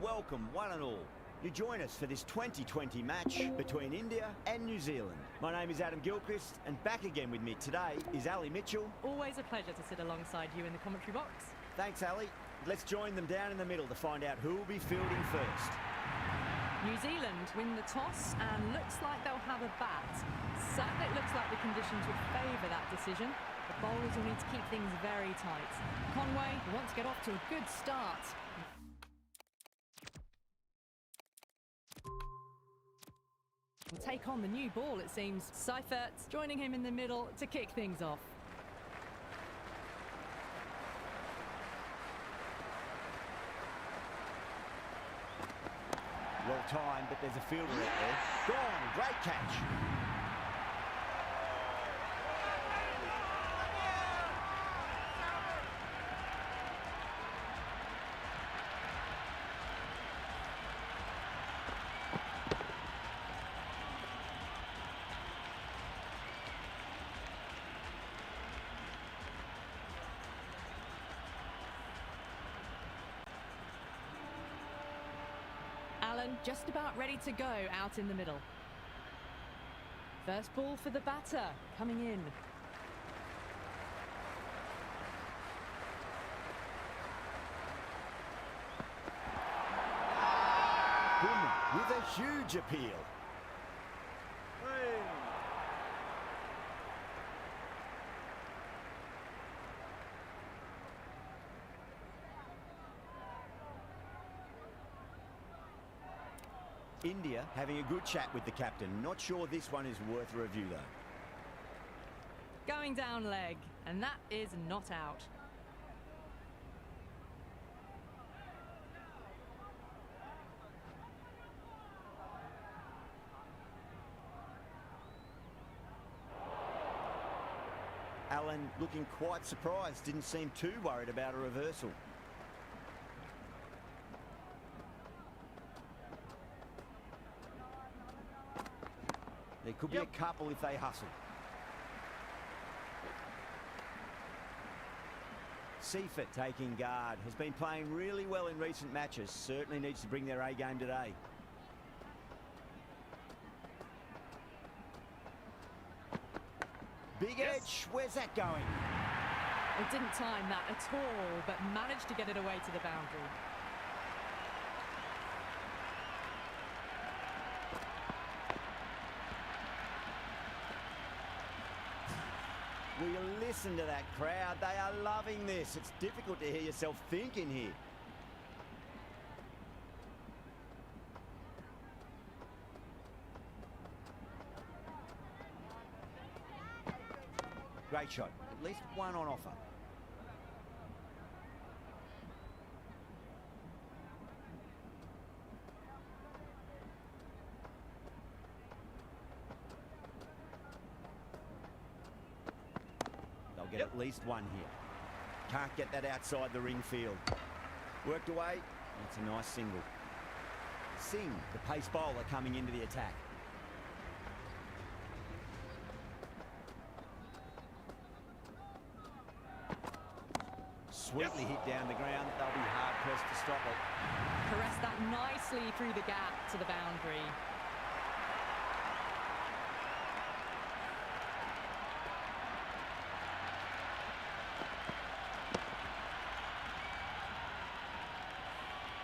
welcome one and all. You join us for this 2020 match between India and New Zealand. My name is Adam Gilchrist, and back again with me today is Ali Mitchell. Always a pleasure to sit alongside you in the commentary box. Thanks, Ali. Let's join them down in the middle to find out who will be fielding first. New Zealand win the toss and looks like they'll have a bat. Certainly it looks like the conditions would favour that decision. The bowlers will need to keep things very tight. Conway wants to get off to a good start. Will take on the new ball, it seems. Seifert joining him in the middle to kick things off. Well timed, but there's a fielder out there. Gone, great catch. Allen just about ready to go out in the middle. First ball for the batter, coming in. With a huge appeal. India having a good chat with the captain. Not sure this one is worth a review though. Going down leg, and that is not out. Allen looking quite surprised, didn't seem too worried about a reversal. There could be a couple if they hustle. Seifert taking guard, has been playing really well in recent matches, certainly needs to bring their A game today. Big edge, where's that going? It didn't time that at all, but managed to get it away to the boundary. Will you listen to that crowd? They are loving this. It's difficult to hear yourself thinking here. Great shot. At least one on offer. They'll get at least one here. Can't get that outside the ring field. Worked away. That's a nice single. Singh, the pace bowler, coming into the attack. Sweetly hit down the ground. They'll be hard-pressed to stop it. Caressed that nicely through the gap to the boundary.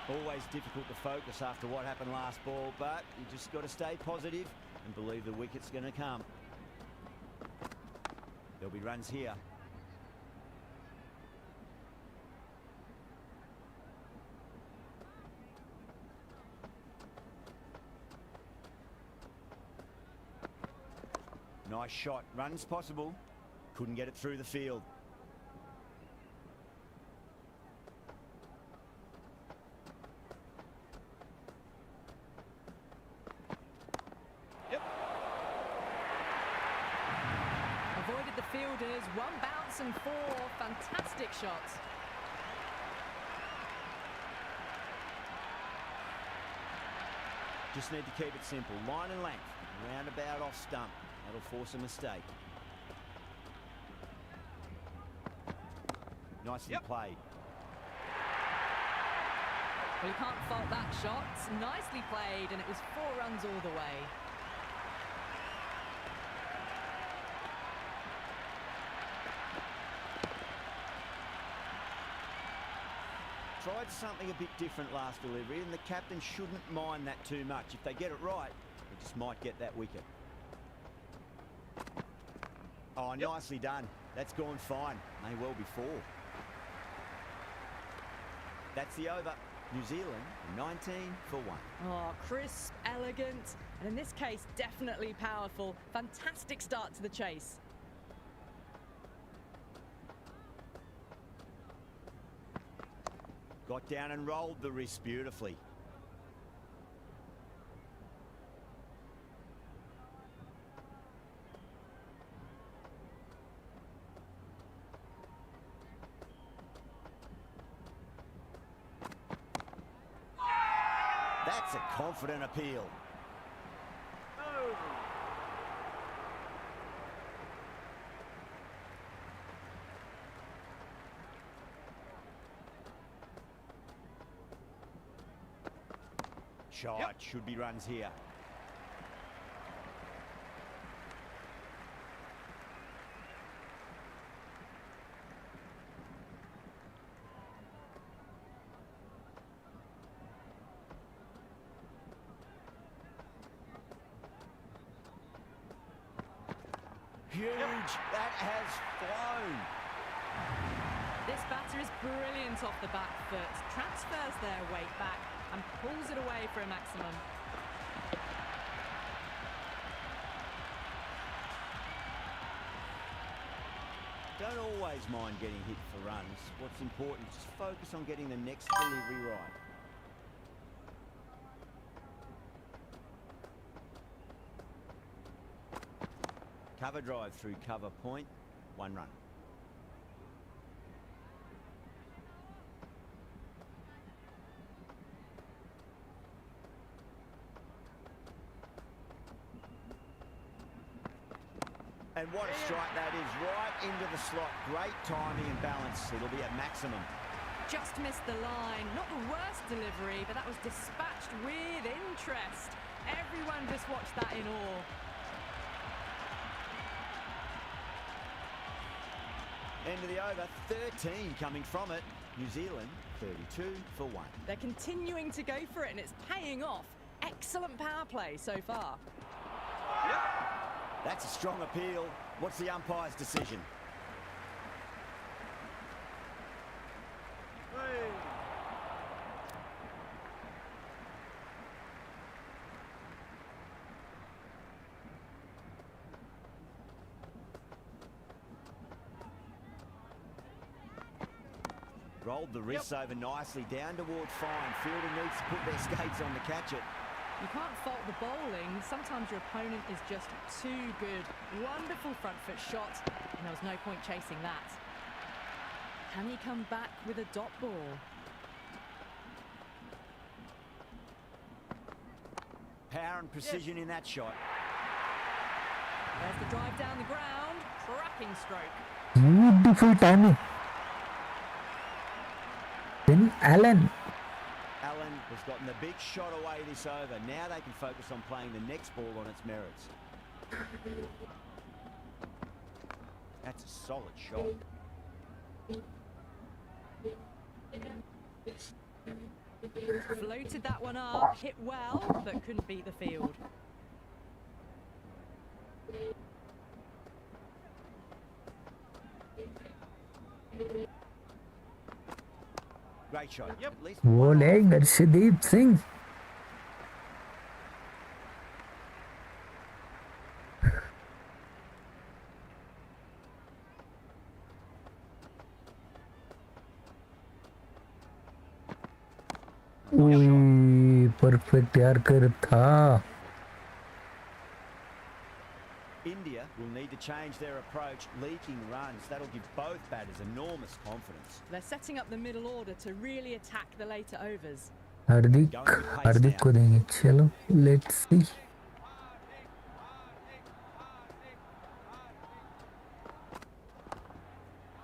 Always difficult to focus after what happened last ball, but you just got to stay positive and believe the wicket's going to come. There'll be runs here. Nice shot. Runs possible. Couldn't get it through the field. Avoided the fielders. One bounce and four. Fantastic shots. Just need to keep it simple. Line and length. Roundabout off stump. That'll force a mistake. Nicely played. Well, you can't fault that shot. Nicely played, and it was 4 runs all the way. Tried something a bit different last delivery, and the captain shouldn't mind that too much. If they get it right, they just might get that wicket. Oh, nicely done. That's gone fine. May well be 4. That's the over. New Zealand, 19 for 1. Oh, crisp, elegant, and in this case, definitely powerful. Fantastic start to the chase. Got down and rolled the wrist beautifully. That's a confident appeal. Shot, should be runs here. Huge, that has flown. This batter is brilliant off the back foot, transfers their weight back and pulls it away for a maximum. Don't always mind getting hit for runs. What's important is just focus on getting the next delivery right. Cover drive through cover point, 1 run. And what a strike that is, right into the slot. Great timing and balance. It'll be at maximum. Just missed the line. Not the worst delivery, but that was dispatched with interest. Everyone just watched that in awe. End of the over, 13 coming from it. New Zealand, 32 for 1. They're continuing to go for it, and it's paying off. Excellent power play so far. That's a strong appeal. What's the umpire's decision? Rolled the wrists over nicely, down toward fine. Fielder needs to put their skates on to catch it. You can't fault the bowling. Sometimes your opponent is just too good. Wonderful front foot shot, and there was no point chasing that. Can he come back with a dot ball? Power and precision in that shot. There's the drive down the ground. Cracking stroke. Beautiful timing. Then Allen. Allen has gotten the big shot away this over. Now they can focus on playing the next ball on its merits. That's a solid shot. Floated that one up, hit well, but couldn't beat the field. Great shot. At least वो leg Arshdeep Singh. Perfect यार कर था. India will need to change their approach, leaking runs. That'll give both batters enormous confidence. They're setting up the middle order to really attack the later overs. हार्दिक को देंगे. चलो let's see.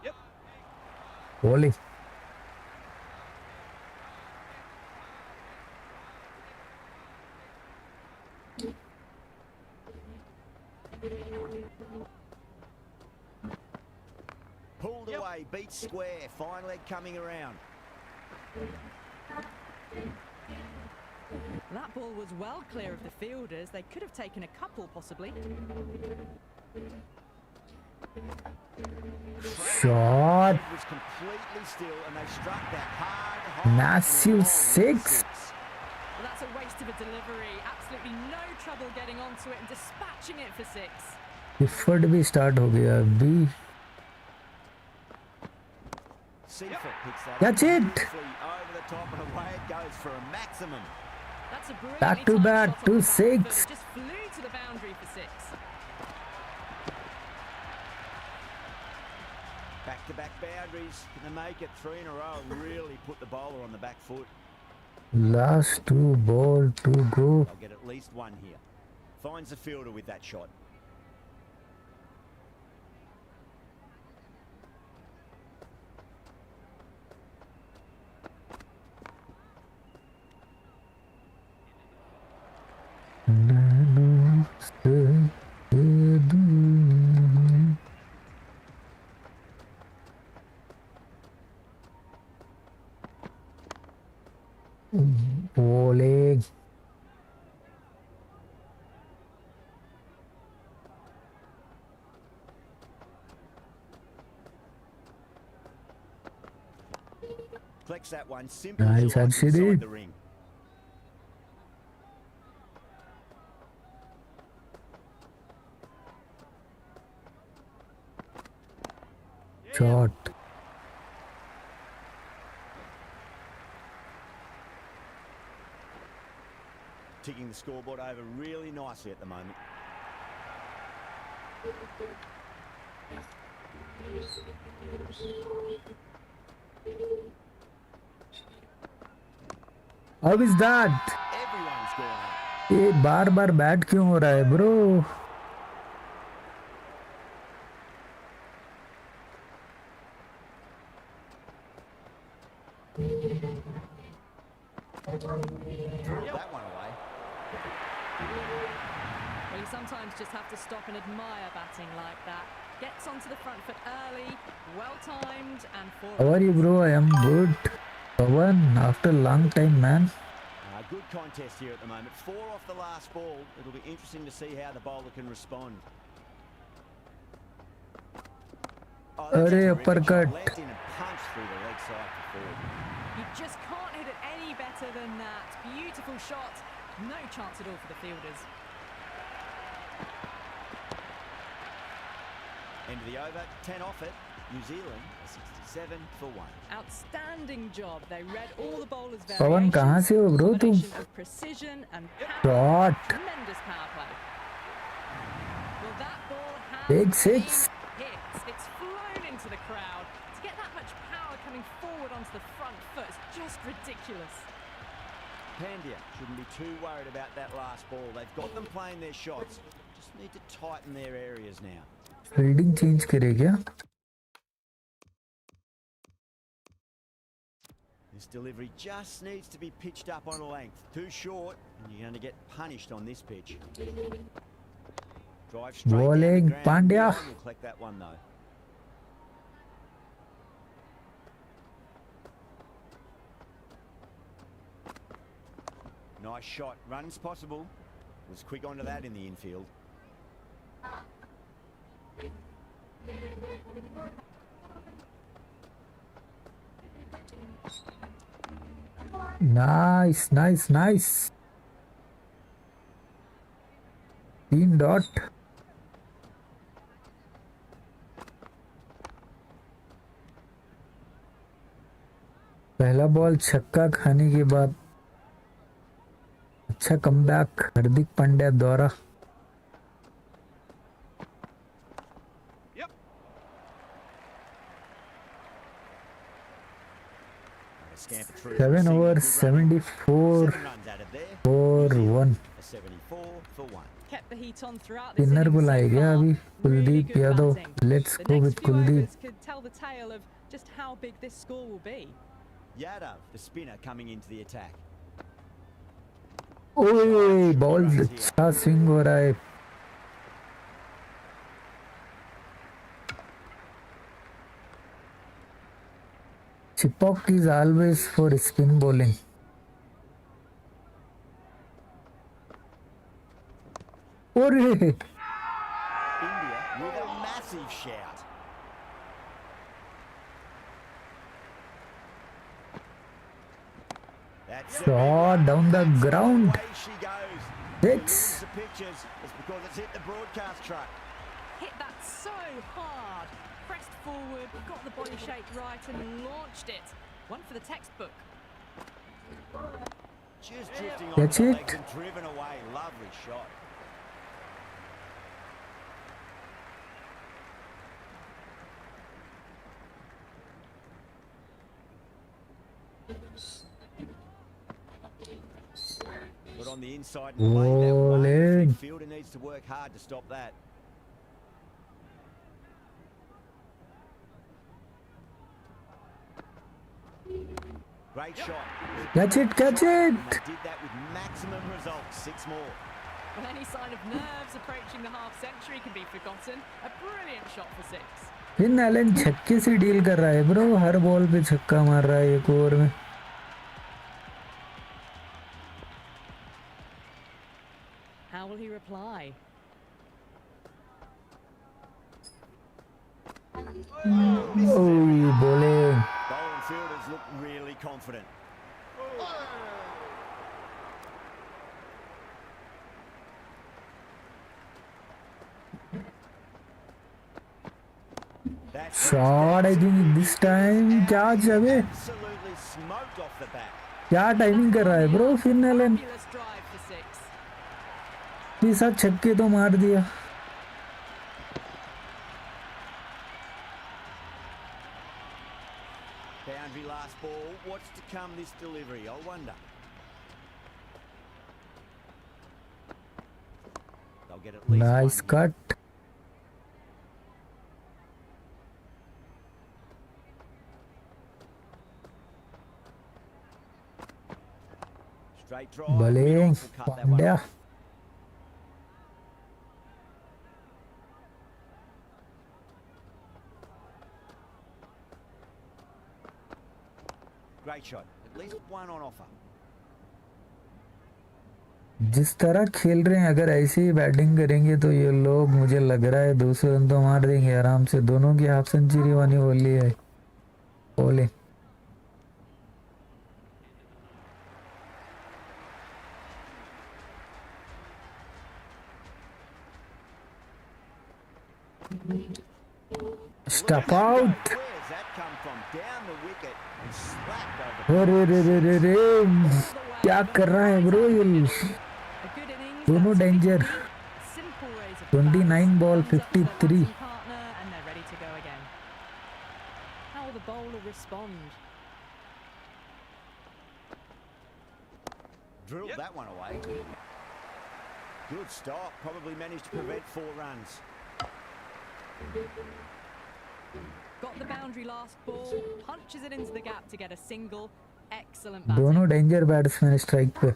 Yep. Bowling. Pulled away, beat square, fine leg coming around. That ball was well clear of the fielders. They could have taken a couple, possibly. Shot. It was completely still and they struck that hard Massive and six. Well, that's a waste of a delivery. Absolutely no trouble getting onto it and dispatching it for six. Effort भी start हो गया अभी. Catch it. Over the top and away it goes for a maximum. That's a Back to back, 2-6. Just flew to the boundary for six. Back-to-back boundaries. Can they make it 3 in a row and really put the bowler on the back foot? Last 2 ball to go. They'll get at least one here. Finds the fielder with that shot. Bowling. Collects that one. Simple Nice, shot Harshidi. inside the ring. Shot. Ticking the scoreboard over really nicely at the moment. How is that? Everyone's gone up. ये बार बार bat क्यों हो रहा है bro? That one away. Well, you sometimes just have to stop and admire batting like that. Gets onto the front foot early, well timed, and forward. How are you, bro? I am good. Pawan, after long time, man. Good contest here at the moment. 4 off the last ball. It'll be interesting to see how the bowler can respond. Oh, Arey, uppercut. Left in and punched through the leg side to forward. You just can't hit it any better than that. Beautiful shot. No chance at all for the fielders. End of the over. 10 off it. New Zealand 67 for 1. Outstanding job. They read all the bowlers' Pawan, कहाँ से हो bro तुम? combination of precision and power. Shot. Tremendous power play. Well, that ball has Big been six. hit. It's flown into the crowd. To get that much power coming forward onto the front foot is just ridiculous. Pandya shouldn't be too worried about that last ball. They've got them playing their shots. Just need to tighten their areas now. Fielding change करे क्या? This delivery just needs to be pitched up on a length. Too short, and you're going to get punished on this pitch. Drive straight Bowling, down the ground. Pandya. We'll collect that one though. Nice shot. Runs possible. Was quick onto that in the infield. Nice, nice, nice. 3 dot. पहला ball छक्का खाने के बाद अच्छा comeback Hardik Pandya द्वारा. Scamper through. 7 overs, 74 for 1. 74 for 1. Kept the heat on throughout this Spinner innings so बुलाएगा far. अभी Really Kuldeep good Yadav. batting. Let's The go next with few Kuldeep. overs could tell the tale of just how big this score will be. Yadav, the spinner, coming into the attack. ओए ball अच्छा swing हो रहा है. Chipok is always for spin bowling. अरे India with a massive shout. That's shot down the ground. away she goes. Six. The pictures is because it's hit the broadcast truck. Hit that so hard. Pressed forward, got the body shape right and launched it. One for the textbook. Just drifting on That's the it. legs and driven away. Lovely shot. But on the inside and play that one Bowling. fielder needs to work hard to stop that. Great shot. Catch it, catch it. And they did that with maximum results. 6 more. Well, any sign of nerves approaching the half century can be forgotten. A brilliant shot for 6. Finn Allen छक्के से deal कर रहा है bro. हर ball पे छक्का मार रहा है एक ओवर में. How will he reply? Oh, bowling. Bowling fielders look really confident. Shot, I think this time. क्या जबे Absolutely smoked off the bat. क्या टाइमिंग कर रहा है bro. Finn Allen Fabulous drive for 6. के साथ छक्के तो मार दिया. Boundary last ball. What's to come this delivery? I wonder. They'll get at least Nice one. cut. Straight drive. Bowling. Will cut that one Pandya. off. Great shot. At least one on offer. जिस तरह खेल रहे हैं अगर ऐसे ही batting करेंगे तो ये लोग मुझे लग रहा है 200 रन तो मार देंगे आराम से. दोनों की हाफ सेंचुरी होने वाली है. बॉलिंग. स्टप out. Where's that come from? Down the wicket and slapped over. अरे रे रे रे रे क्या कर रहा है ब्रो ये. A good innings. दोनों that's danger. a simple raise of 29 bats, ball, thumbs up to their 53. batting partner, and they're ready to go again. How will the bowler respond? Drilled that one away. Good stop. Probably managed to prevent 4 runs. Got the boundary last ball, punches it into the gap to get a single. Excellent batting. दोनों danger batsman strike पे.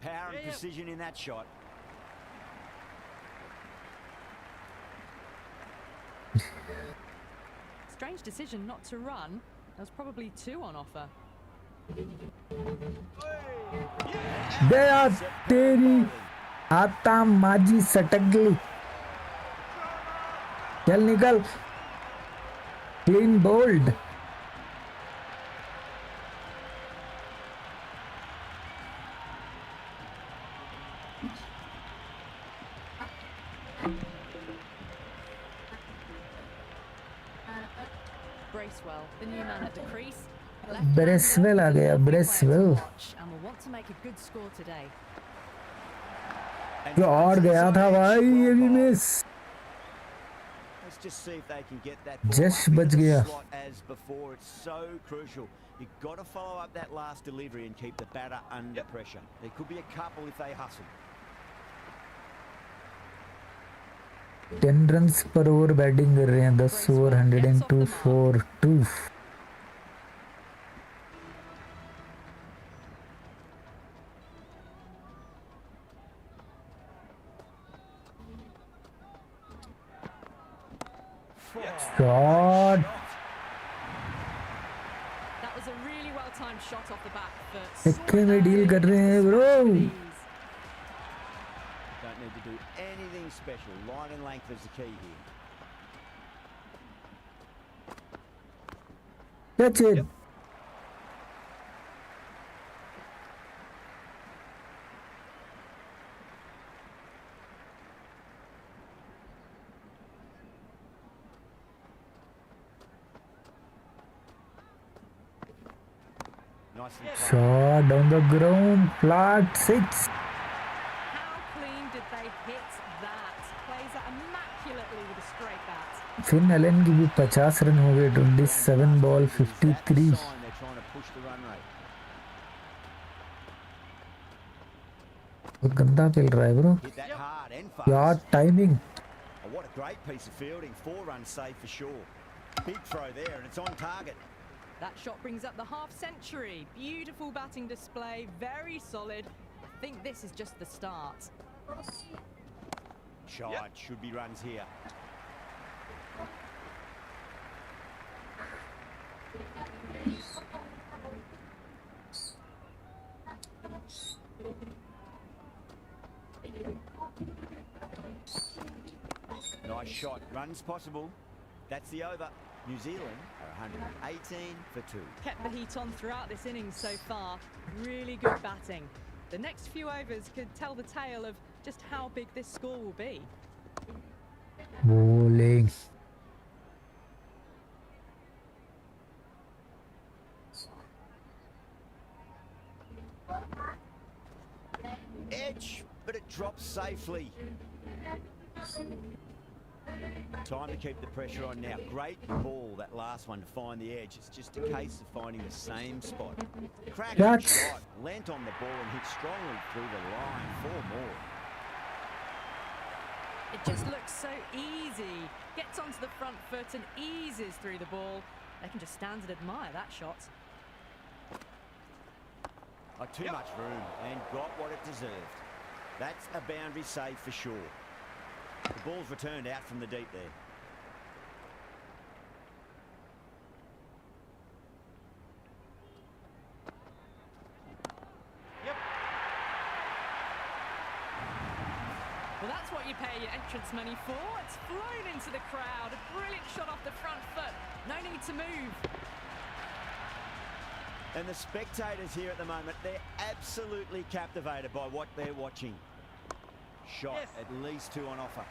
Power and precision in that shot. Strange decision not to run. There was probably 2 on offer. गया तेरी आता माजी सटक गई. चल निकल. Clean bowled. Bracewell, the new man at the crease. Bracewell आ गया. Bracewell And will want to make a good score today. And जो और गया था भाई ये भी miss. Let's just see if they can get that ball Just up into बच the गया. slot as before. It's so crucial. You've got to follow up that last delivery and keep the batter under pressure. There could be a couple if they hustle. 10 runs पर over batting कर रहे हैं. 10 over 102 for 2. Shot. That was a really well-timed shot off the back. सिक्के में deal कर रहे हैं bro. Don't need to do anything special. Line and length is the key here. Catch it. Yep. Nicely played. Shot down the ground. Flat 6. How clean did they hit that? Plays that immaculately with a straight bat. Finn Allen की भी 50 run हो गए. 27 ball 53. Sign they're trying to push the run rate. बहुत गंदा खेल रहा है bro. Hit that hard and यार fast. Timing. Oh, what a great piece of fielding. 4 runs saved for sure. Big throw there and it's on target. That shot brings up the half-century. Beautiful batting display, very solid. I think this is just the start. Shot, should be runs here. Nice shot, runs possible. That's the over. New Zealand are 118 for 2. Kept the heat on throughout this innings so far. Really good batting. The next few overs could tell the tale of just how big this score will be. Bowling. Edge, but it drops safely. Time to keep the pressure on now. Great ball, that last one, to find the edge. It's just a case of finding the same spot. Cracking Catch. shot. Leant on the ball and hit strongly through the line. 4 more. It just looks so easy. Gets onto the front foot and eases through the ball. They can just stand and admire that shot. Oh, too much room and got what it deserved. That's a boundary save for sure. The ball's returned out from the deep there. Well, that's what you pay your entrance money for. It's flown into the crowd. A brilliant shot off the front foot. No need to move. And the spectators here at the moment, they're absolutely captivated by what they're watching. Shot, Yes. at least 2 on offer.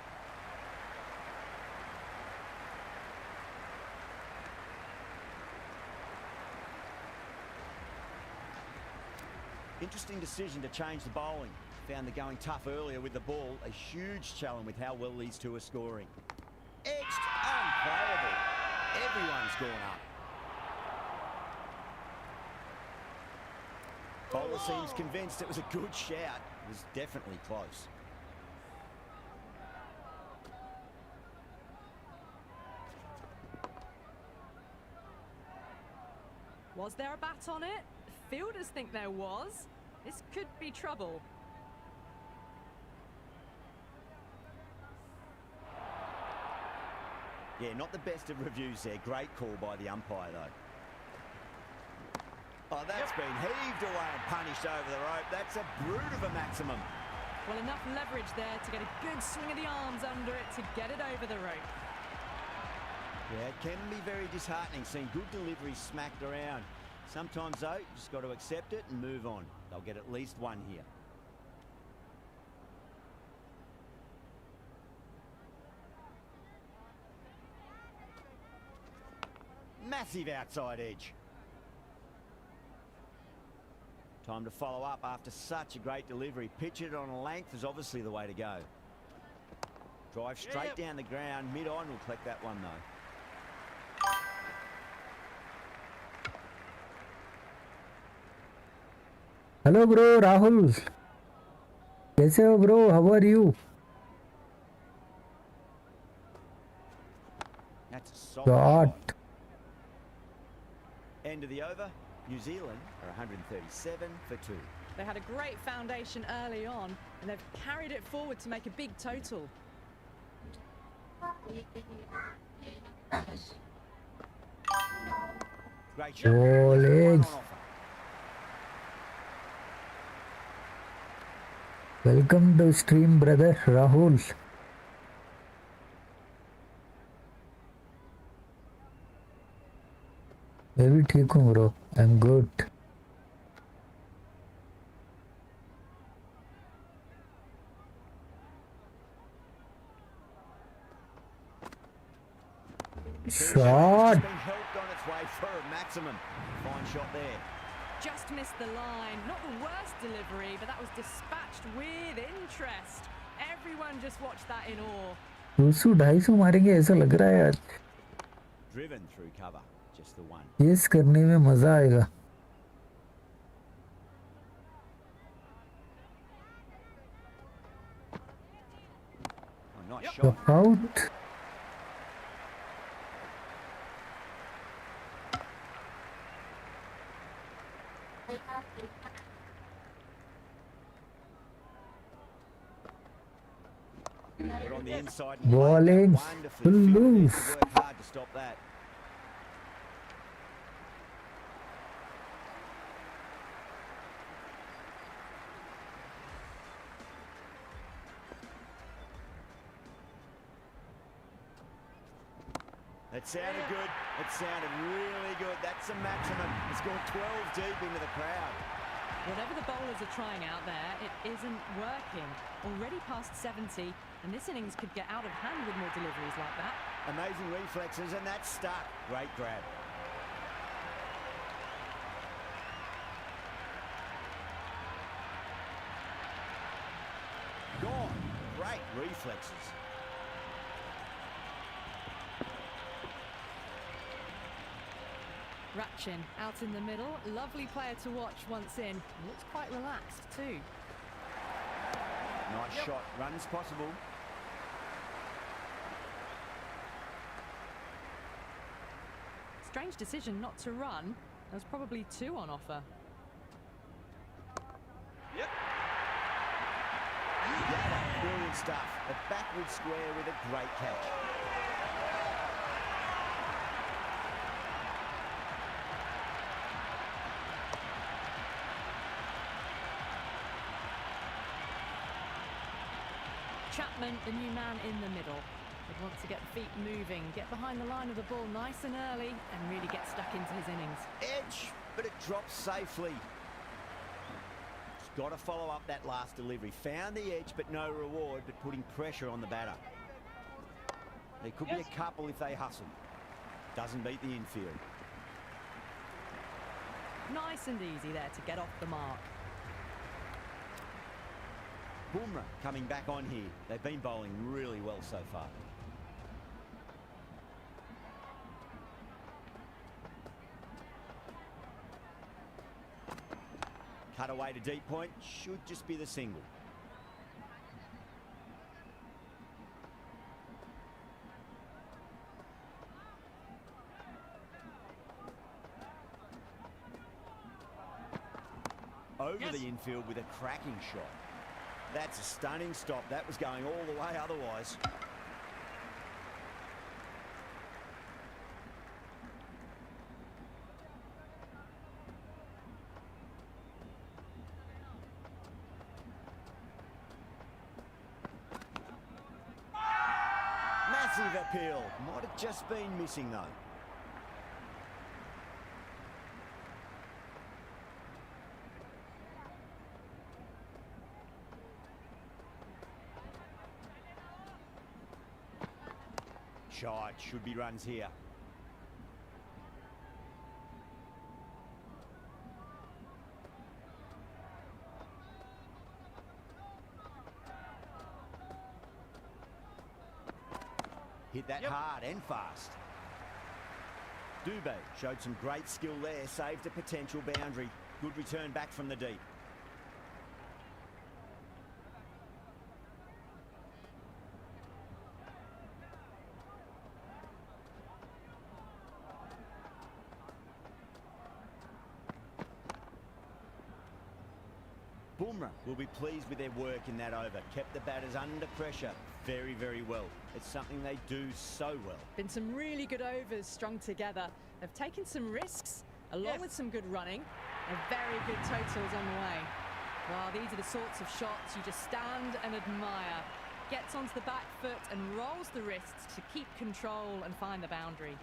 Interesting decision to change the bowling. Found the going tough earlier with the ball. A huge challenge with how well these two are scoring. Edged, unplayable. Everyone's gone up. Bowler seems convinced it was a good shout. It was definitely close. Was there a bat on it? Fielders think there was. This could be trouble. Yeah, not the best of reviews there. Great call by the umpire, though. Oh, that's been heaved away and punished over the rope. That's a brute of a maximum. Well, enough leverage there to get a good swing of the arms under it to get it over the rope. Yeah, it can be very disheartening seeing good deliveries smacked around. Sometimes, though, you just got to accept it and move on. They'll get at least 1 here. Massive outside edge. Time to follow up after such a great delivery. Pitch it on a length is obviously the way to go. Drive straight down the ground. Mid-on will collect that one, though. Hello bro Rahul, कैसे हो bro? How are you? That's a solid Shot. shot. End of the over. New Zealand are 137 for 2. They had a great foundation early on, and they've carried it forward to make a big total. Great shot. Bowling. One on offer. Welcome to stream, brother Rahul. मैं भी ठीक हूँ bro. I'm good. Shot. It's been helped on its way for a maximum. Fine shot there. Just missed the line. Not the worst delivery, but that was dispatched with interest. Everyone just watched that in awe. 200-250 मारेंगे ऐसा लग रहा है यार. Driven through cover. Just the one. Yes करने में मजा आएगा. Oh, nice shot. Drop out. They're on the inside and Bowling. wonderfully fielded. Aloof. To work hard to stop that. That sounded good. It sounded really good. That's a maximum. It's gone 12 deep into the crowd. Whatever the bowlers are trying out there, it isn't working. Already past 70, and this innings could get out of hand with more deliveries like that. Amazing reflexes, and that's stuck. Great grab. Gone. Great reflexes. Ratchin out in the middle. Lovely player to watch once in. Looks quite relaxed too. Nice shot. Runs possible. Strange decision not to run. There was probably 2 on offer. Yep. Yeah, brilliant stuff. A backward square with a great catch. Chapman, the new man in the middle. Would want to get feet moving, get behind the line of the ball nice and early, and really get stuck into his innings. Edge, but it drops safely. He's got to follow up that last delivery. Found the edge, but no reward, but putting pressure on the batter. There could be a couple if they hustle. Doesn't beat the infield. Nice and easy there to get off the mark. Bumrah coming back on here. They've been bowling really well so far. Cut away to deep point. Should just be the single. Over the infield with a cracking shot. That's a stunning stop. That was going all the way otherwise. Massive appeal. Might have just been missing though. Shot, should be runs here. Hit that hard and fast. Dubé showed some great skill there, saved a potential boundary. Good return back from the deep. Bumrah will be pleased with their work in that over. Kept the batters under pressure very, very well. It's something they do so well. Been some really good overs strung together. They've taken some risks, along with some good running, and very good totals on the way. Well, these are the sorts of shots you just stand and admire. Gets onto the back foot and rolls the wrists to keep control and find the boundary.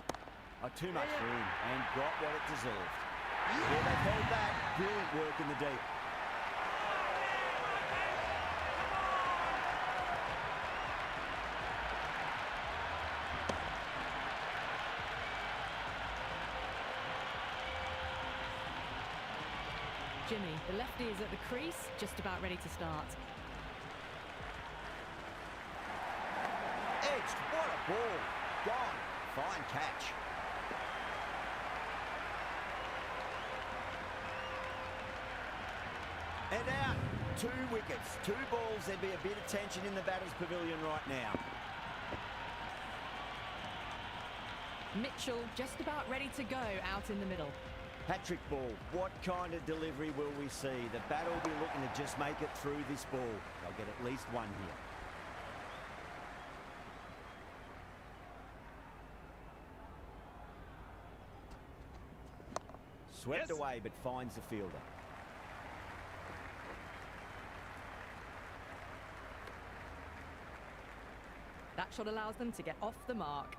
Oh, too much room and got what it deserved. Yeah, they've held that. Brilliant work in the deep. Jimmy, the lefty is at the crease, just about ready to start. Edged, what a ball. Gone. Fine catch. And out. 2 wickets. 2 balls. There'd be a bit of tension in the batter's pavilion right now. Mitchell just about ready to go out in the middle. Patrick ball. What kind of delivery will we see? The batter will be looking to just make it through this ball. They'll get at least 1 here. Swept away, but finds the fielder. That shot allows them to get off the mark.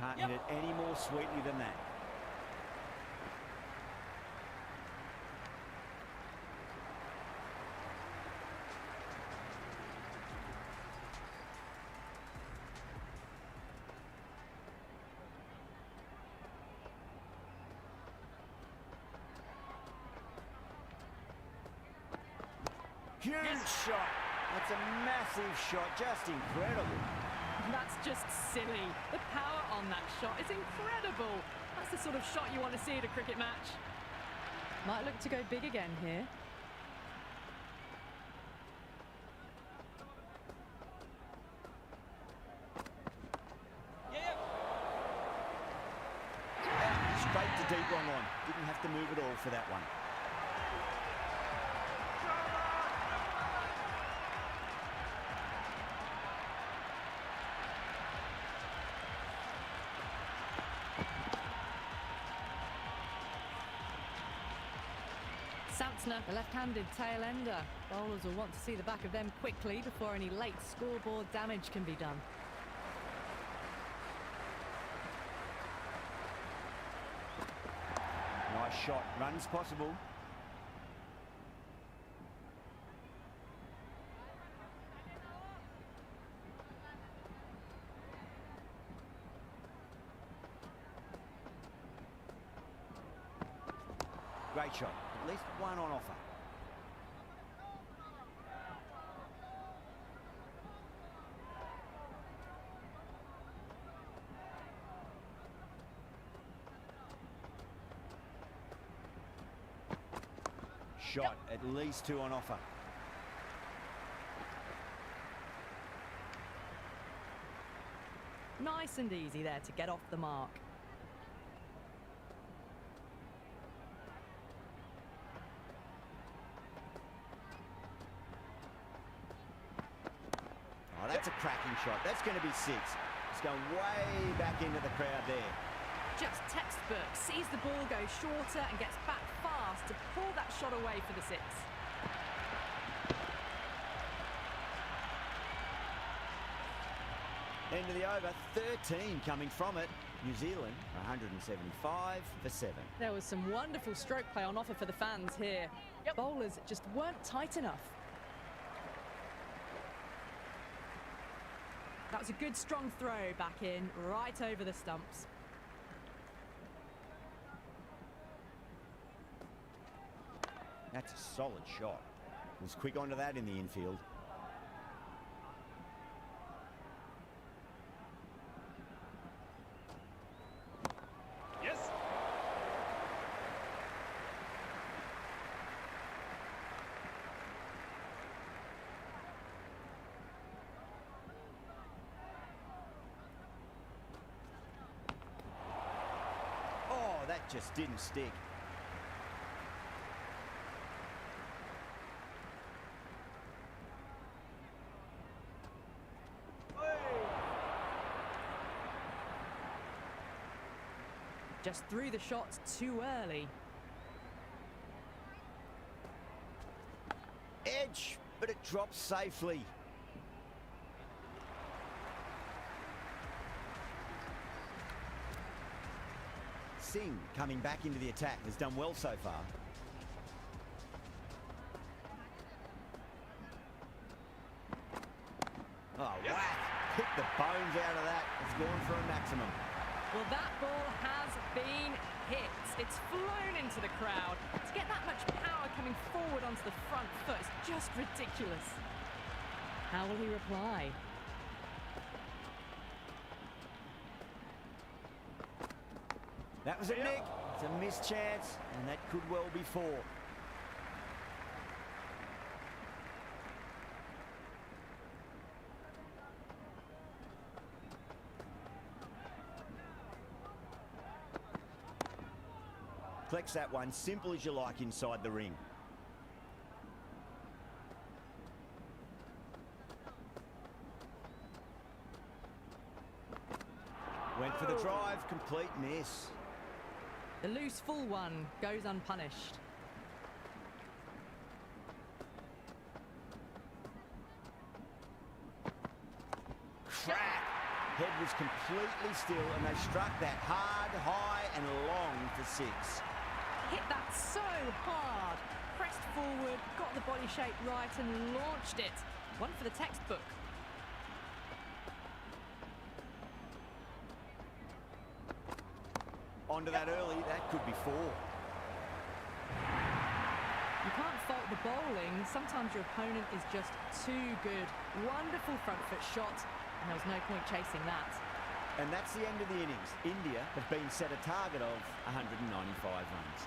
Can't hit it any more sweetly than that. Huge shot. That's a massive shot. Just incredible. That's just silly. The power on that shot is incredible. That's the sort of shot you want to see at a cricket match. Might look to go big again here. Straight to deep wrong on. Didn't have to move at all for that one. Santner, the left-handed tail-ender. Bowlers will want to see the back of them quickly before any late scoreboard damage can be done. Nice shot. Runs possible. Great shot. At least 1 on offer. Shot. At least 2 on offer. Nice and easy there to get off the mark. Oh, that's a cracking shot. That's going to be 6. It's going way back into the crowd there. Just textbook. Sees the ball go shorter and gets back fast to pull that shot away for the 6. End of the over, 13 coming from it. New Zealand, 175 for 7. There was some wonderful stroke play on offer for the fans here. Bowlers just weren't tight enough. That was a good strong throw back in, right over the stumps. That's a solid shot. Was quick onto that in the infield. Yes. Oh, that just didn't stick. Just threw the shots too early. Edge, but it drops safely. Singh coming back into the attack has done well so far. Oh, whack! Hit the bones out of that. It's gone for a maximum. Well, that ball has been hit. It's flown into the crowd. To get that much power coming forward onto the front foot is just ridiculous. How will he reply? That was a nick. It's a missed chance, and that could well be four. Collects that one, simple as you like inside the ring. Went for the drive, complete miss. The loose full one goes unpunished. Crack! Head was completely still, and they struck that hard, high, and long for six. Hit that so hard. Pressed forward, got the body shape right, and launched it. One for the textbook. Onto that early, that could be four. You can't fault the bowling. Sometimes your opponent is just too good. Wonderful front foot shot, and there was no point chasing that. And that's the end of the innings. India have been set a target of 195 runs.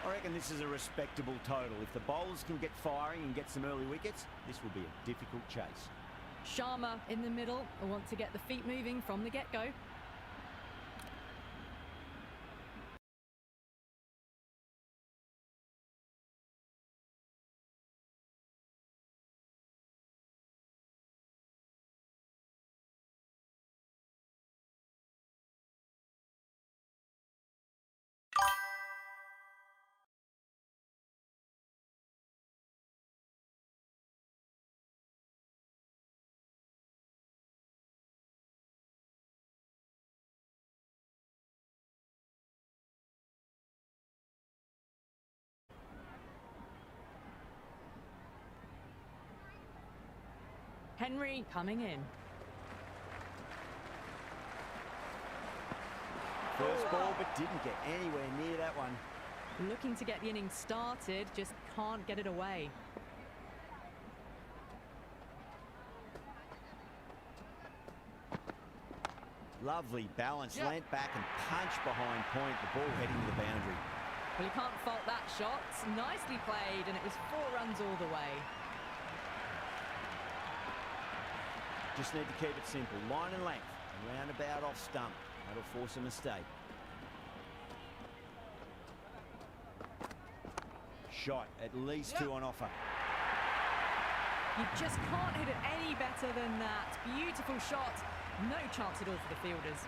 I reckon this is a respectable total. If the bowlers can get firing and get some early wickets, this will be a difficult chase. Sharma in the middle. I want to get the feet moving from the get-go. Henry coming in. First ball, but didn't get anywhere near that one. Looking to get the innings started, just can't get it away. Lovely balance, leant back and punched behind point, the ball heading to the boundary. Well, you can't fault that shot. Nicely played, and it was 4 runs all the way. Just need to keep it simple. Line and length. Roundabout off stump. That'll force a mistake. Shot. At least 2 on offer. You just can't hit it any better than that. Beautiful shot. No chance at all for the fielders.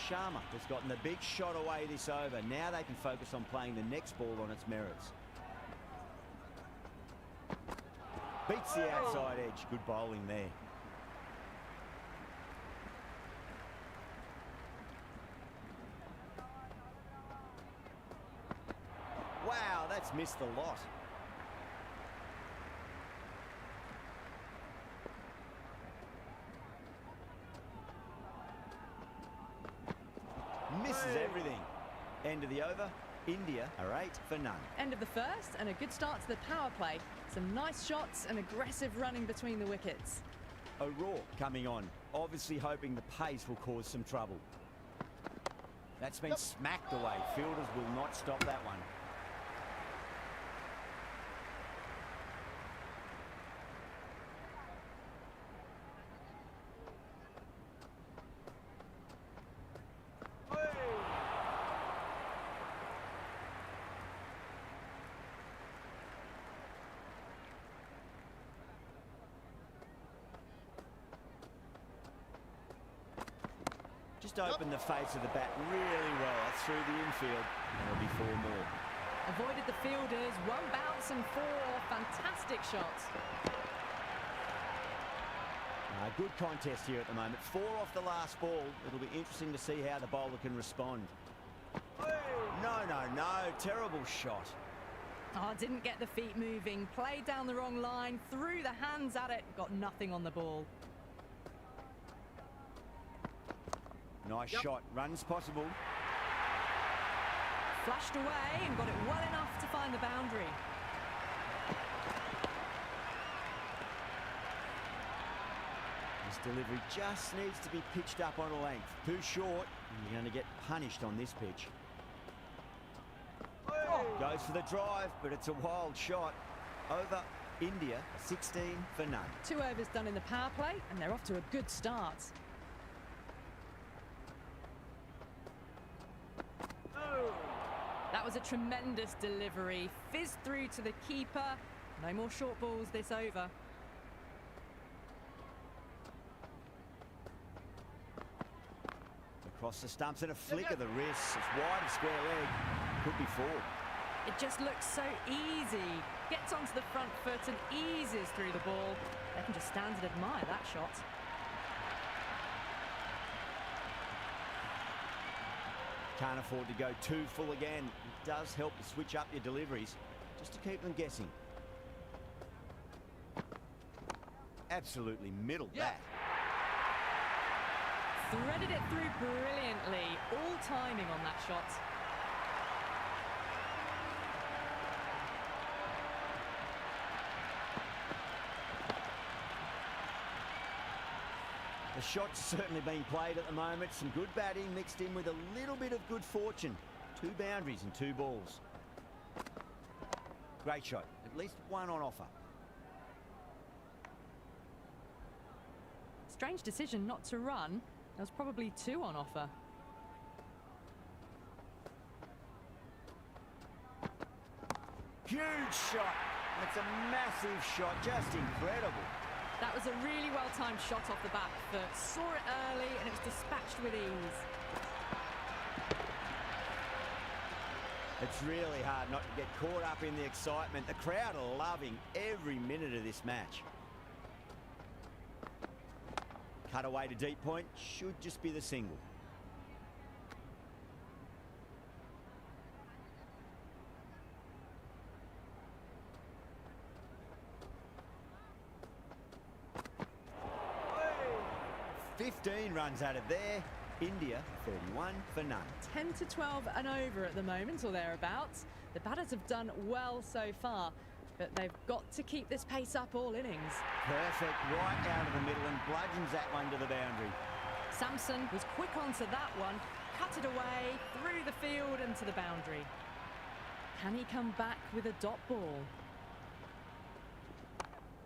Sharma has gotten the big shot away this over. Now they can focus on playing the next ball on its merits. Beats the outside edge. Good bowling there. Wow, that's missed a lot. Misses everything. End of the over. India are 8 for none. End of the first, and a good start to the power play. Some nice shots and aggressive running between the wickets. O'Rourke coming on, obviously hoping the pace will cause some trouble. That's been smacked away. Fielders will not stop that one. just opened the face of the bat really well. That's through the infield. There'll be 4 more. Avoided the fielders, 1 bounce and 4. Fantastic shots. Good contest here at the moment. 4 off the last ball. It'll be interesting to see how the bowler can respond. No. Terrible shot. Oh, didn't get the feet moving. Played down the wrong line. Threw the hands at it. Got nothing on the ball. Nice shot. Runs possible. Flushed away and got it well enough to find the boundary. This delivery just needs to be pitched up on a length. Too short, and you're going to get punished on this pitch. Goes for the drive, but it's a wild shot. Over India, 16 for none. 2 overs done in the power play, and they're off to a good start. That was a tremendous delivery. Fizzed through to the keeper. No more short balls this over. Across the stumps and a flick of the wrist. It's wide of square leg. Could be 4. It just looks so easy. Gets onto the front foot and eases through the ball. They can just stand and admire that shot. Can't afford to go too full again. It does help to switch up your deliveries, just to keep them guessing. Absolutely middled that. Threaded it through brilliantly. All timing on that shot. The shot's certainly being played at the moment. Some good batting mixed in with a little bit of good fortune. 2 boundaries and 2 balls. Great shot. At least 1 on offer. Strange decision not to run. There was probably 2 on offer. Huge shot. That's a massive shot. Just incredible. That was a really well-timed shot off the back foot. Saw it early and it was dispatched with ease. It's really hard not to get caught up in the excitement. The crowd are loving every minute of this match. Cut away to deep point. Should just be the single. Runs out of there. India 31 for none. 10 to 12 and over at the moment, or thereabouts. The batters have done well so far, but they've got to keep this pace up all innings. Perfect, right out of the middle and bludgeons that one to the boundary. Samson was quick onto that one, cut it away, through the field and to the boundary. Can he come back with a dot ball?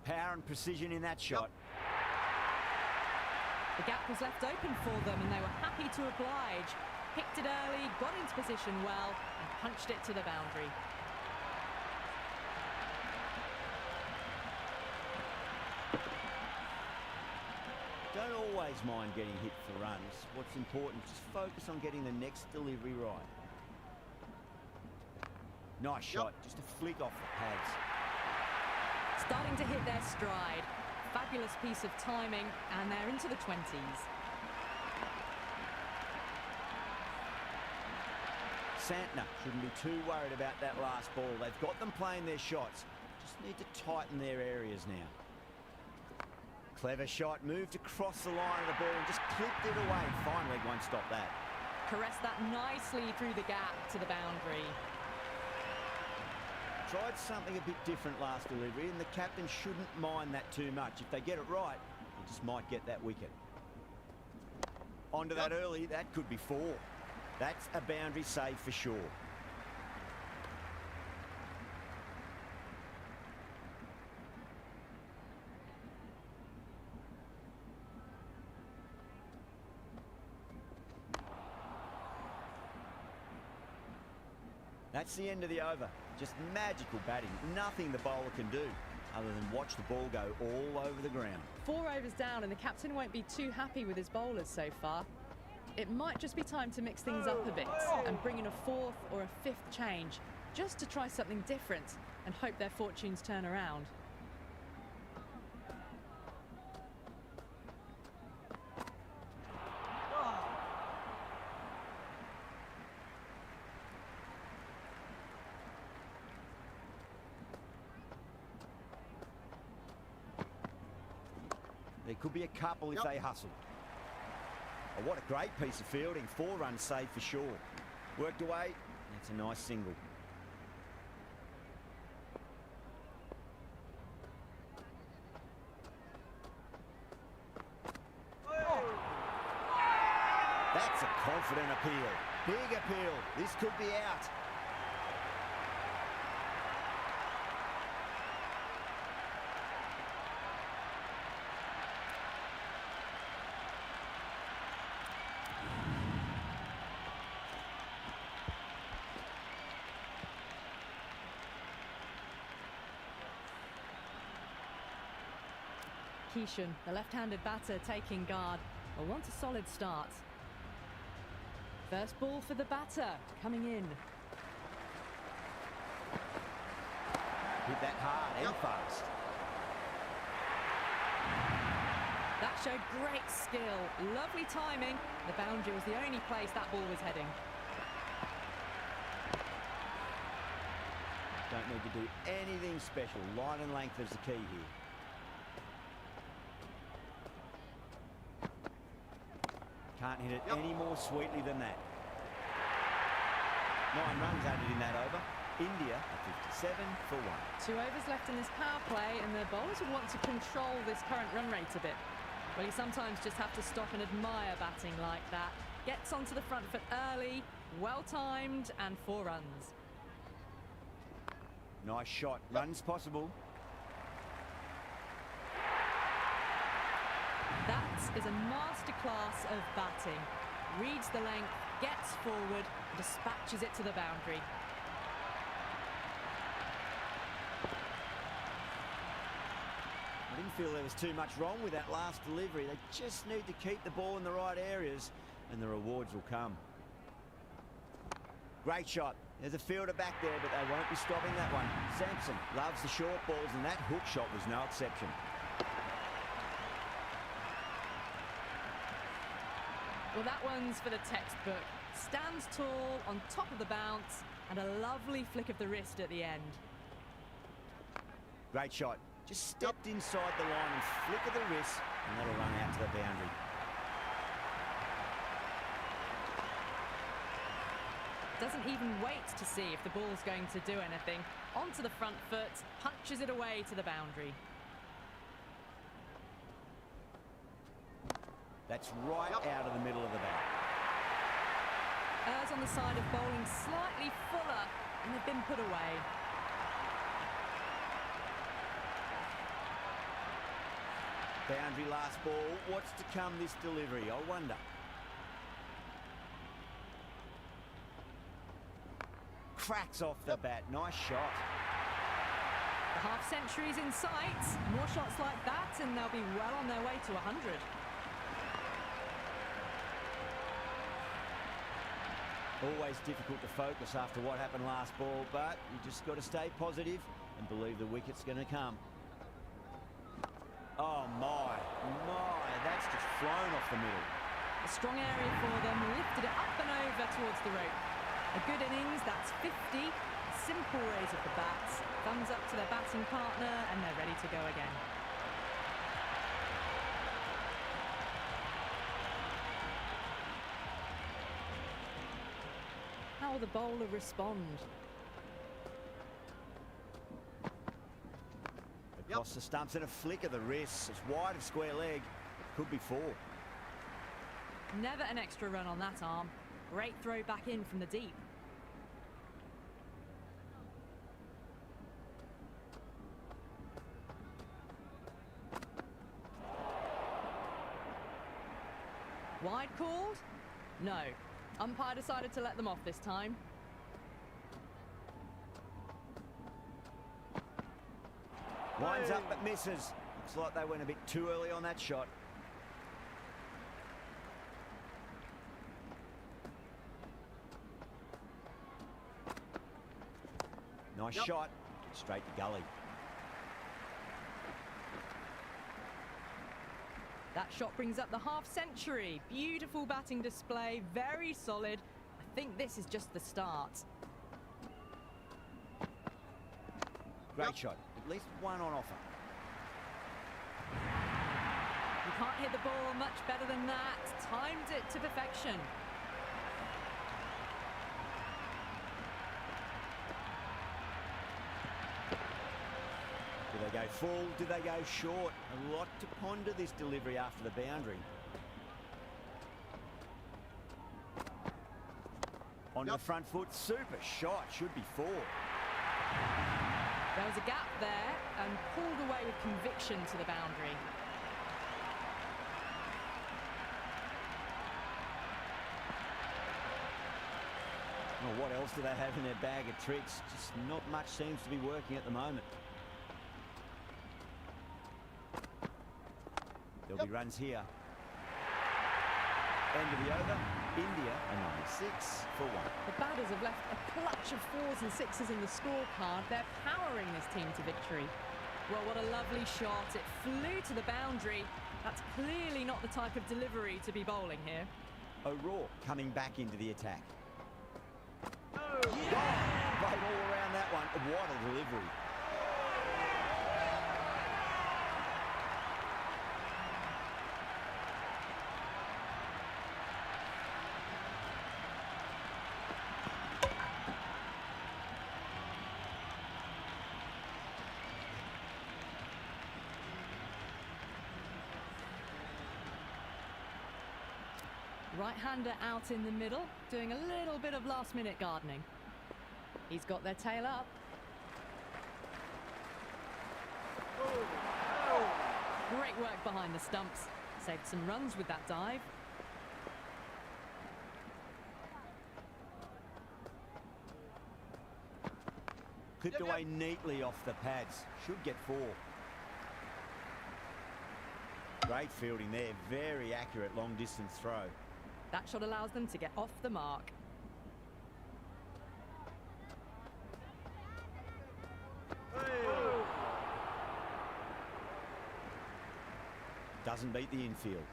Power and precision in that shot. The gap was left open for them and they were happy to oblige. Picked it early, got into position well and punched it to the boundary. Don't always mind getting hit for runs. What's important is just focus on getting the next delivery right. Nice shot, just a flick off the pads. Starting to hit their stride. Fabulous piece of timing, and they're into the 20s. Santner shouldn't be too worried about that last ball. They've got them playing their shots. Just need to tighten their areas now. Clever shot, moved across the line of the ball and just clipped it away. Fine leg won't stop that. Caressed that nicely through the gap to the boundary. Tried something a bit different last delivery, and the captain shouldn't mind that too much. If they get it right, they just might get that wicket. Onto that early, that could be 4. That's a boundary save for sure. That's the end of the over. Just magical batting. Nothing the bowler can do other than watch the ball go all over the ground. 4 overs down and the captain won't be too happy with his bowlers so far. It might just be time to mix things up a bit and bring in a fourth or a fifth change, just to try something different and hope their fortunes turn around. There could be a couple if they hustle. Oh, what a great piece of fielding. 4 runs saved for sure. Worked away. That's a nice single. That's a confident appeal. Big appeal. This could be out. Keeshan, the left-handed batter, taking guard. Will want a solid start. First ball for the batter, coming in. Hit that hard and fast. That showed great skill, lovely timing. The boundary was the only place that ball was heading. Don't need to do anything special. Line and length is the key here. Can't hit it any more sweetly than that. 9 runs added in that over. India at 57 for 1. 2 overs left in this power play, and the bowlers would want to control this current run rate a bit. Well, you sometimes just have to stop and admire batting like that. Gets onto the front foot early, well-timed, and 4 runs. Nice shot. Runs possible. That is a masterclass of batting. Reads the length, gets forward, dispatches it to the boundary. I didn't feel there was too much wrong with that last delivery. They just need to keep the ball in the right areas and the rewards will come. Great shot. There's a fielder back there, but they won't be stopping that one. Sampson loves the short balls, and that hook shot was no exception. Well, that one's for the textbook. Stands tall, on top of the bounce, and a lovely flick of the wrist at the end. Great shot. Just stepped inside the line and flick of the wrist, and that'll run out to the boundary. Doesn't even wait to see if the ball's going to do anything. Onto the front foot, punches it away to the boundary. That's right out of the middle of the bat. Errs on the side of bowling slightly fuller, and they've been put away. Boundary last ball. What's to come this delivery? I wonder. Cracks off the bat. Nice shot. The half-century's in sight. More shots like that, and they'll be well on their way to 100. Always difficult to focus after what happened last ball, but you just got to stay positive and believe the wicket's going to come. Oh my, that's just flown off the middle. A strong area for them, lifted it up and over towards the rope. A good innings, that's 50. Simple raise of the bats, thumbs up to their batting partner, and they're ready to go again. How will the bowler respond? Across the stumps and a flick of the wrist. It's wide of square leg. Could be 4. Never an extra run on that arm. Great throw back in from the deep. Wide called? No. Umpire decided to let them off this time. Winds up but misses. Looks like they went a bit too early on that shot. Nice shot. Straight to gully. That shot brings up the half century. Beautiful batting display, very solid. I think this is just the start. Great shot. At least one on offer. You can't hit the ball much better than that. Timed it to perfection. Do they go full? Do they go short? A lot to ponder this delivery after the boundary. On the front foot, super shot. Should be four. There was a gap there and pulled away with conviction to the boundary. Well, what else do they have in their bag of tricks? Just not much seems to be working at the moment. There'll be runs here. End of the over. India are 96 for 1. The batters have left a clutch of 4s and 6s in the scorecard. They're powering this team to victory. Well, what a lovely shot. It flew to the boundary. That's clearly not the type of delivery to be bowling here. O'Rourke coming back into the attack. Oh, right all around that one. What a delivery. Right-hander out in the middle, doing a little bit of last-minute gardening. He's got their tail up. Great work behind the stumps. Saved some runs with that dive. Clipped away neatly off the pads. Should get 4. Great fielding there. Very accurate long-distance throw. That shot allows them to get off the mark. Doesn't beat the infield.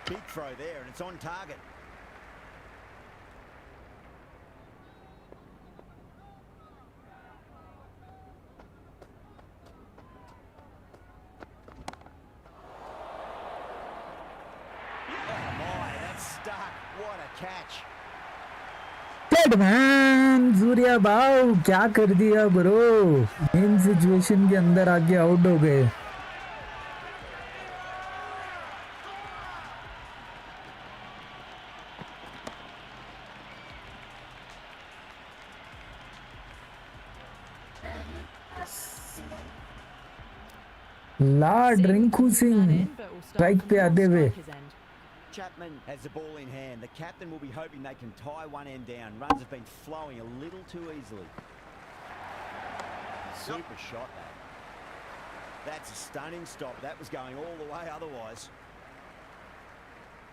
Big throw there, and it's on target. Oh my, that's stuck. What a catch. Dead man Surya भाव क्या कर दिया bro in situation के अंदर आके out हो गए Lord Rinku Singh strike पे आते हुए Chapman has the ball in hand. The captain will be hoping they can tie one end down. Runs have been flowing a little too easily. Super shot, that. That's a stunning stop. That was going all the way otherwise.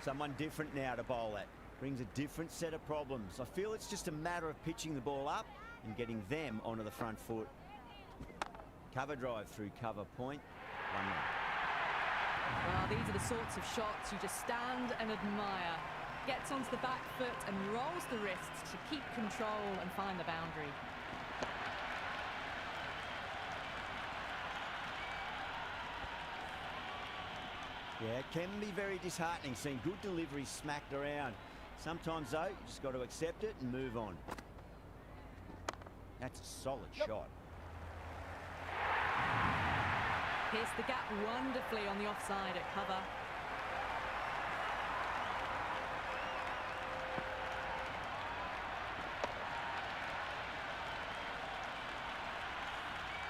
Someone different now to bowl at. Brings a different set of problems. I feel it's just a matter of pitching the ball up and getting them onto the front foot. Cover drive through cover point. 1 run. Well, these are the sorts of shots you just stand and admire. Gets onto the back foot and rolls the wrists to keep control and find the boundary. Yeah, it can be very disheartening seeing good deliveries smacked around. Sometimes, though, you just got to accept it and move on. That's a solid shot. Pierced the gap wonderfully on the offside at cover.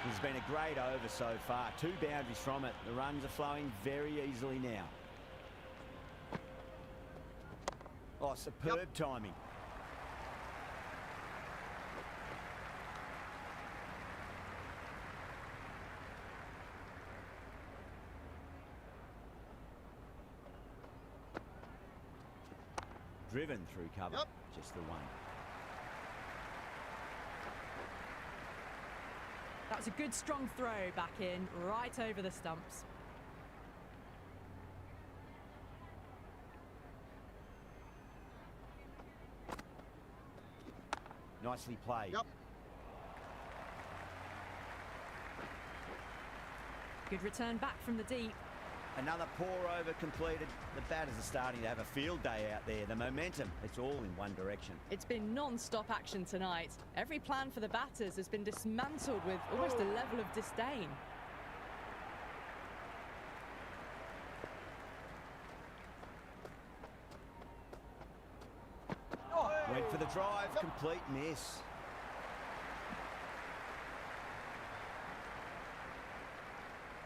It's been a great over so far. 2 boundaries from it. The runs are flowing very easily now. Oh, superb timing. driven through cover. Yep. Just the one. That was a good strong throw back in, right over the stumps. Nicely played. Yep. Good return back from the deep. Another pour over completed. The batters are starting to have a field day out there. The momentum, it's all in one direction. It's been non-stop action tonight. Every plan for the batters has been dismantled with almost a level of disdain. Went for the drive, complete miss.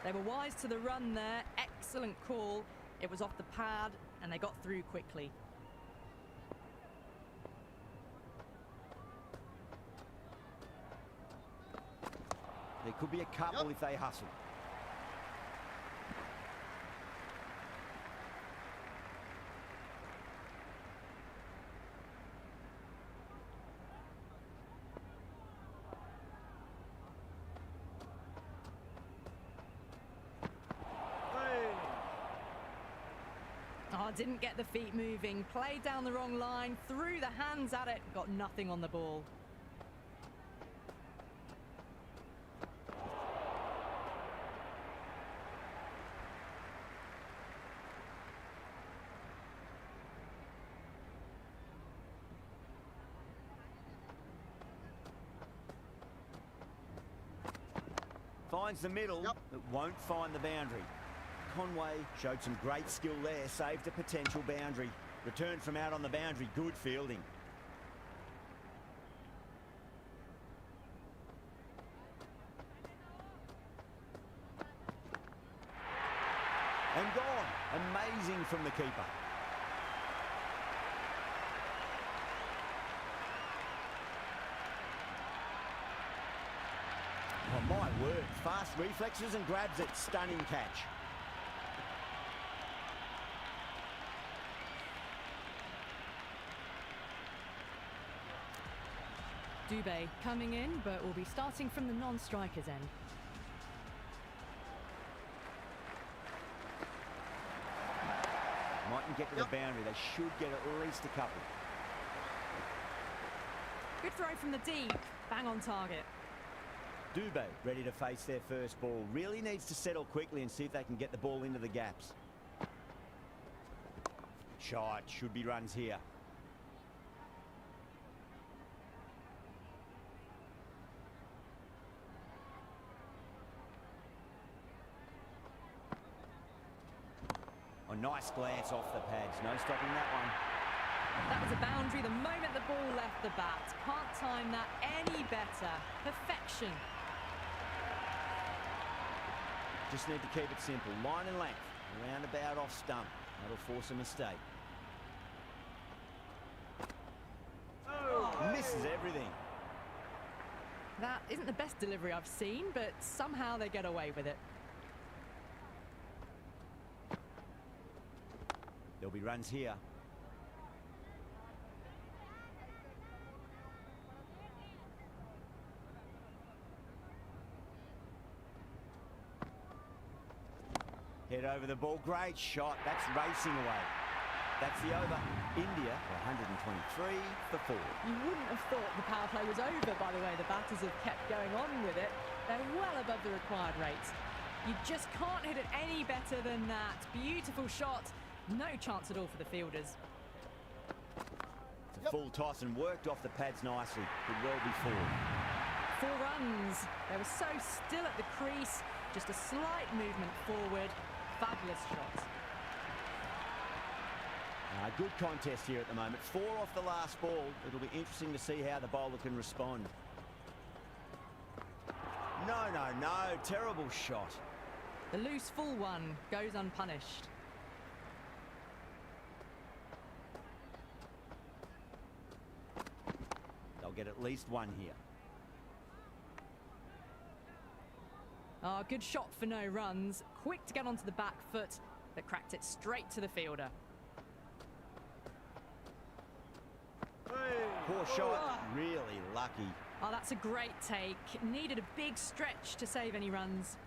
They were wise to the run there. Excellent call. It was off the pad and they got through quickly. There could be a couple if they hustle. Oh, didn't get the feet moving. Played down the wrong line, threw the hands at it, got nothing on the ball. Finds the middle, but won't find the boundary. Conway showed some great skill there, saved a potential boundary. Returned from out on the boundary, good fielding. And gone. Amazing from the keeper. Oh my word, fast reflexes and grabs it, stunning catch. Dubé coming in, but will be starting from the non-striker's end. Mightn't get to the boundary, they should get at least a couple. Good throw from the deep, bang on target. Dubé ready to face their first ball. Really needs to settle quickly and see if they can get the ball into the gaps. Shot, should be runs here. A nice glance off the pads, no stopping that one. That was a boundary the moment the ball left the bat. Can't time that any better. Perfection. Just need to keep it simple. Line and length, roundabout off stump. That'll force a mistake. Oh, misses everything. That isn't the best delivery I've seen, but somehow they get away with it. There'll be runs here. Head over the ball, great shot. That's racing away. That's the over. India 123 for 4. You wouldn't have thought the power play was over by the way the batters have kept going on with it. They're well above the required rates. You just can't hit it any better than that. Beautiful shot. No chance at all for the fielders. It's a full toss and worked off the pads nicely. Could well be 4. 4 runs. They were so still at the crease. Just a slight movement forward. Fabulous shot. Good contest here at the moment. 4 off the last ball. It'll be interesting to see how the bowler can respond. No, no, no. Terrible shot. The loose full one goes unpunished. They'll get at least 1 here. Ah, good shot for no runs. Quick to get onto the back foot, but cracked it straight to the fielder. Poor shot, really lucky. Oh, that's a great take. Needed a big stretch to save any runs.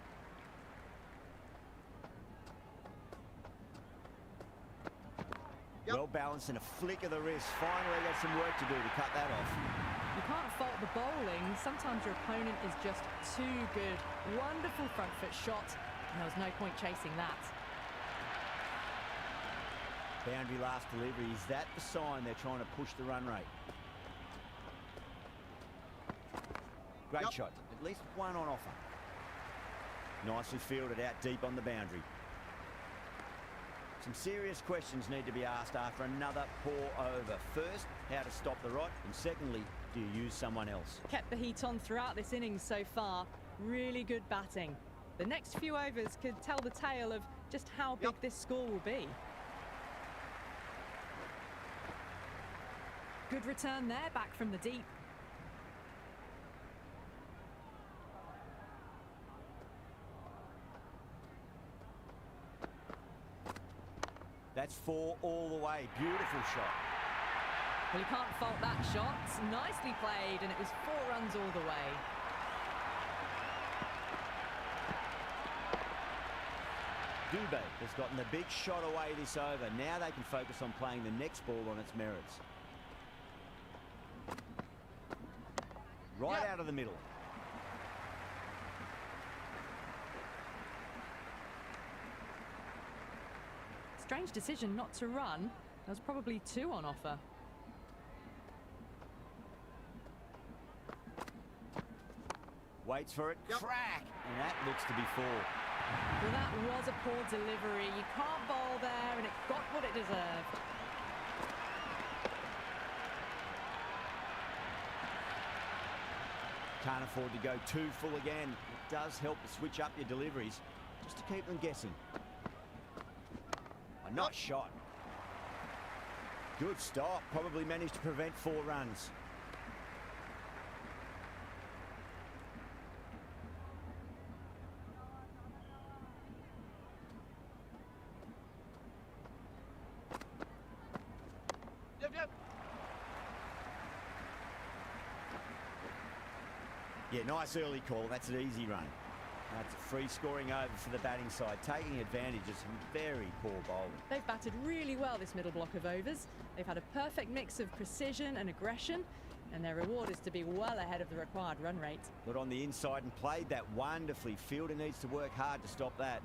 Well balanced and a flick of the wrist. Finally got some work to do to cut that off. You can't fault the bowling. Sometimes your opponent is just too good. Wonderful front foot shot, and there was no point chasing that. Boundary last delivery. Is that the sign they're trying to push the run rate? Great shot. At least one on offer. Nicely fielded out deep on the boundary. Some serious questions need to be asked after another poor over. First, how to stop the rot, and secondly, do you use someone else? Kept the heat on throughout this innings so far. Really good batting. The next few overs could tell the tale of just how big this score will be. Good return there, back from the deep. That's 4 all the way. Beautiful shot. Well, you can't fault that shot. Nicely played, and it was 4 runs all the way. Dubé has gotten the big shot away this over. Now they can focus on playing the next ball on its merits. Right out of the middle. Strange decision not to run. There was probably 2 on offer. Waits for it. Crack! And that looks to be 4. Well, that was a poor delivery. You can't bowl there, and it got what it deserved. Can't afford to go too full again. It does help to switch up your deliveries just to keep them guessing. A nice shot. Good stop. Probably managed to prevent 4 runs. Yeah, nice early call. That's an easy run. That's a free scoring over for the batting side, taking advantage of some very poor bowling. They've batted really well this middle block of overs. They've had a perfect mix of precision and aggression, and their reward is to be well ahead of the required run rate. Got on the inside and played that wonderfully. Fielder needs to work hard to stop that.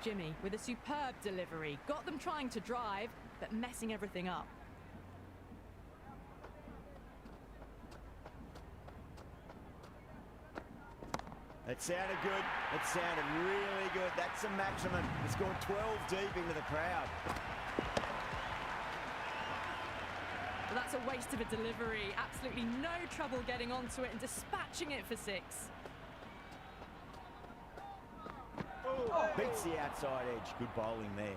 Jimmy with a superb delivery. Got them trying to drive, but messing everything up. It sounded good. It sounded really good. That's a maximum. It's gone 12 deep into the crowd. Well, that's a waste of a delivery. Absolutely no trouble getting onto it and dispatching it for 6. Beats the outside edge. Good bowling there.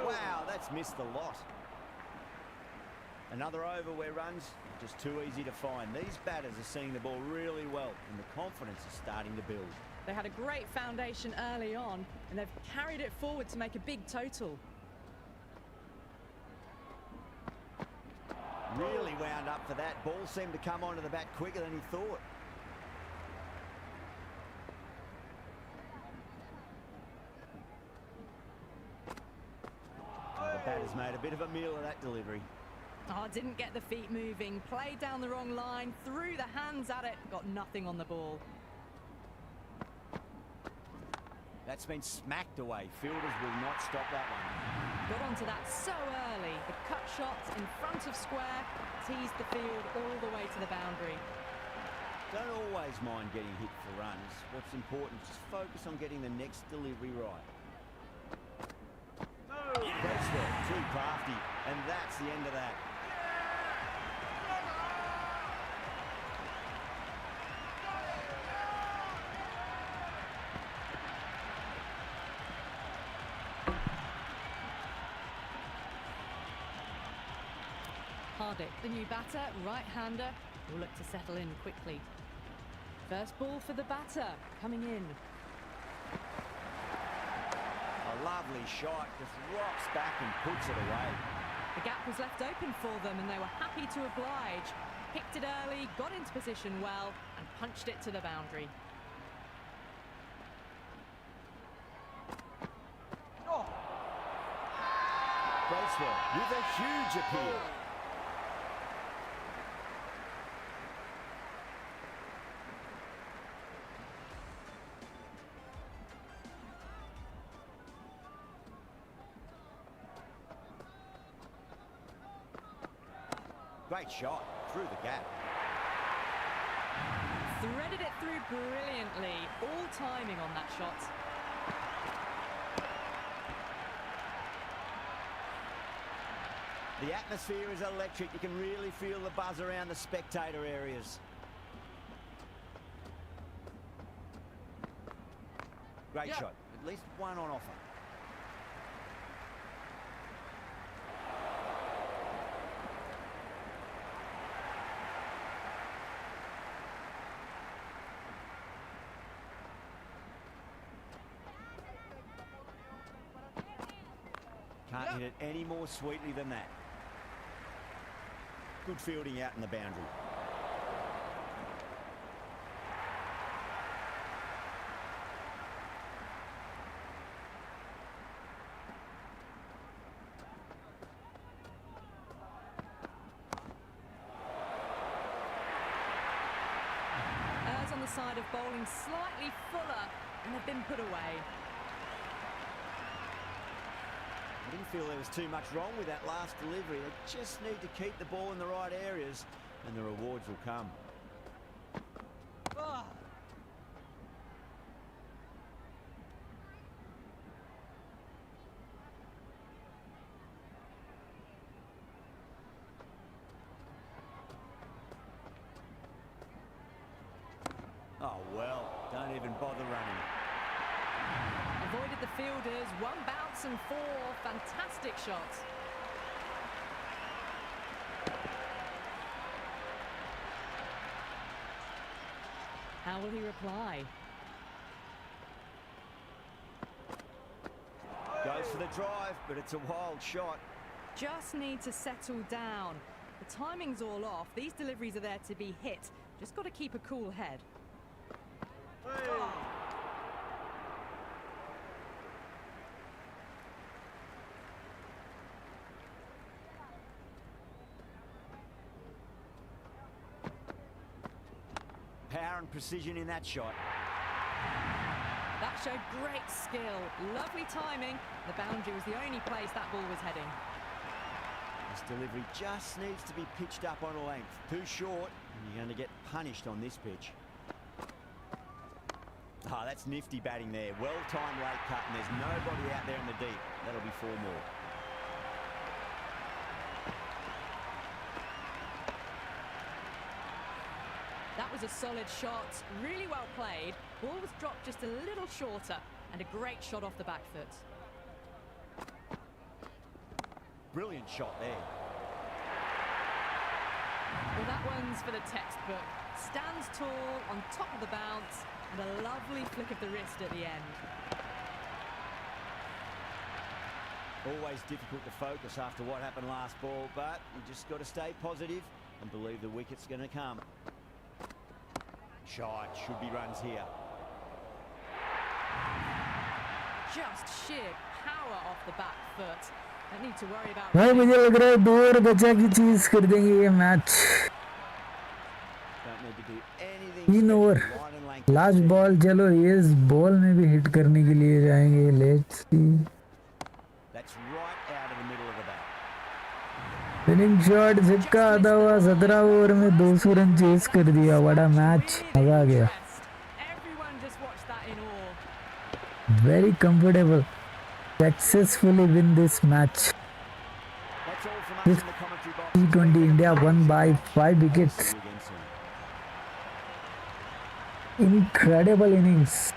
Wow, that's missed the lot. Another over where runs are just too easy to find. These batters are seeing the ball really well, and the confidence is starting to build. They had a great foundation early on, and they've carried it forward to make a big total. Really wound up for that. Ball seemed to come onto the bat quicker than he thought. The batter's made a bit of a meal of that delivery. Oh, didn't get the feet moving. Played down the wrong line. Threw the hands at it. Got nothing on the ball. That's been smacked away. Fielders will not stop that one. Got onto that so early. The cut shot in front of square teased the field all the way to the boundary. Don't always mind getting hit for runs. What's important is just focus on getting the next delivery right. That's there, too crafty, and that's the end of that. Hardik, the new batter, right-hander, will look to settle in quickly. First ball for the batter, coming in. A lovely shot, just rocks back and puts it away. The gap was left open for them and they were happy to oblige. Picked it early, got into position well and punched it to the boundary. Bracewell with a huge appeal. Great shot through the gap. Threaded it through brilliantly. All timing on that shot. The atmosphere is electric. You can really feel the buzz around the spectator areas. Great shot. At least one on offer. Can't hit it any more sweetly than that. Good fielding out in the boundary. Errs on the side of bowling slightly fuller and have been put away. I didn't feel there was too much wrong with that last delivery. They just need to keep the ball in the right areas and the rewards will come. Oh well, don't even bother running. Avoided the fielders, one bounce and four. Fantastic shots. How will he reply? Goes for the drive, but it's a wild shot. Just need to settle down. The timing's all off. These deliveries are there to be hit. Just got to keep a cool head. Power and precision in that shot. That showed great skill. Lovely timing. The boundary was the only place that ball was heading. This delivery just needs to be pitched up on a length. Too short, and you're going to get punished on this pitch. Ah, that's nifty batting there. Well-timed late cut, and there's nobody out there in the deep. That'll be 4 more. That was a solid shot. Really well played. Ball was dropped just a little shorter, and a great shot off the back foot. Brilliant shot there. Well, that one's for the textbook. Stands tall, on top of the bounce, and a lovely flick of the wrist at the end. Always difficult to focus after what happened last ball, but you just got to stay positive and believe the wicket's going to come. Shot, should be runs here. Just sheer power off the back foot. Don't need to worry about... भाई मुझे लग रहा है 2 over बचा की चीज कर देंगे ये match. Don't need to do anything. 3 over last ball. चलो इस बॉल में भी हिट करने के लिए जाएंगे. Let's see. That's right out of the middle of the bat. Winning shot झटका आधा हुआ. 17 ओवर में 200 रन चेस कर दिया. बड़ा मैच. मजा आ गया. Everyone just watched that in awe. Very comfortable. Successfully win this match. That's all from us in the commentary box. T20 India won by 5 wickets. Incredible innings.